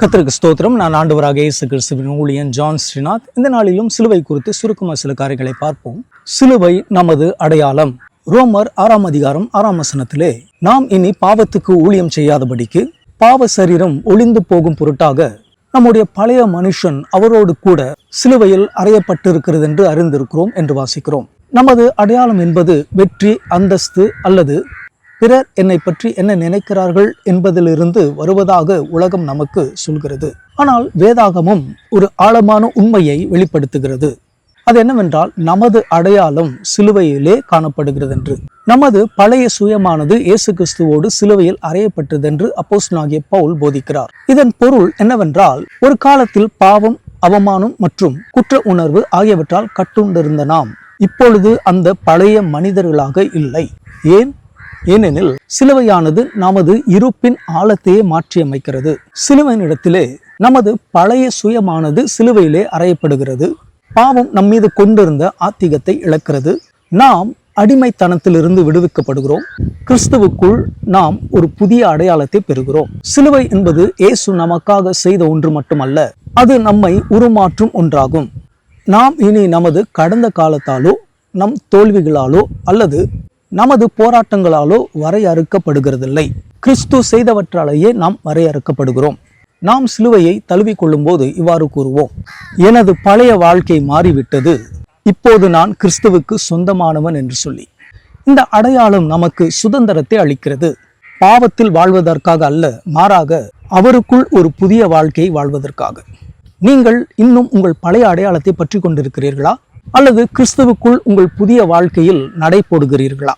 கர்த்தருக்கு ஸ்தோத்திரம். நான் ஆண்டவராக இயேசு கிறிஸ்துவின் ஊழியன் ஜான் ஸ்ரீநாத். இந்த நாளிலும் சிலுவை குறித்து சுருக்கமாக சில காரியங்களை பார்ப்போம். சிலுவை நமது அடையாளம். ரோமர் 6 அதிகாரம் 6 வசனத்திலே, நாம் இனி பாவத்துக்கு ஊழியம் செய்யாதபடிக்கு பாவ சரீரம் ஒளிந்து போகும் பொருட்டாக நம்முடைய பழைய மனுஷன் அவரோடு கூட சிலுவையில் அறையப்பட்டிருக்கிறது என்று அறிந்திருக்கிறோம் என்று வாசிக்கிறோம். நமது அடையாளம் என்பது வெற்றி, அந்தஸ்து அல்லது பிறர் என்னை பற்றி என்ன நினைக்கிறார்கள் என்பதிலிருந்து வருவதாக உலகம் நமக்கு சொல்கிறது. ஆனால் வேதாகமும் ஒரு ஆழமான உண்மையை வெளிப்படுத்துகிறது. அது என்னவென்றால், நமது அடையாளம் சிலுவையிலே காணப்படுகிறது என்று. நமது பழைய சுயமானது இயேசு கிறிஸ்துவோடு சிலுவையில் அறையப்பட்டது என்று அப்போஸ்தலனாகிய பவுல் போதிக்கிறார். இதன் பொருள் என்னவென்றால், ஒரு காலத்தில் பாவம், அவமானம் மற்றும் குற்ற உணர்வு ஆகியவற்றால் கட்டுண்டிருந்த நாம் இப்பொழுது அந்த பழைய மனிதர்களாக இல்லை. ஏனெனில் சிலுவையானது நமது இருப்பின் ஆழத்தையே மாற்றியமைக்கிறது. சிலுவையினிடத்திலே நமது பழைய சுயமானது சிலுவையிலே அறையப்படுகிறது. பாவம் நம்மீது கொண்டிருந்த ஆத்திகத்தை இழக்கிறது. நாம் அடிமைத்தனத்திலிருந்து விடுவிக்கப்படுகிறோம். கிறிஸ்துவுக்குள் நாம் ஒரு புதிய அடையாளத்தை பெறுகிறோம். சிலுவை என்பது இயேசு நமக்காக செய்த ஒன்று மட்டுமல்ல, அது நம்மை உருமாற்றும் ஒன்றாகும். நாம் இனி நமது கடந்த காலத்தாலோ, நம் தோல்விகளாலோ அல்லது நமது போராட்டங்களாலோ வரையறுக்கப்படுகிறதில்லை. கிறிஸ்து செய்தவற்றாலேயே நாம் வரையறுக்கப்படுகிறோம். நாம் சிலுவையை தழுவி கொள்ளும் போது இவ்வாறு கூறுவோம்: எனது பழைய வாழ்க்கை மாறிவிட்டது, இப்போது நான் கிறிஸ்துவுக்கு சொந்தமானவன் என்று சொல்லி. இந்த அடையாளம் நமக்கு சுதந்திரத்தை அளிக்கிறது. பாவத்தில் வாழ்வதற்காக அல்ல, மாறாக அவருக்குள் ஒரு புதிய வாழ்க்கையை வாழ்வதற்காக. நீங்கள் இன்னும் உங்கள் பழைய அடையாளத்தை பற்றி கொண்டிருக்கிறீர்களா? அல்லது கிறிஸ்துவுக்குள் உங்கள் புதிய வாழ்க்கையில் நடை போடுகிறீர்களா?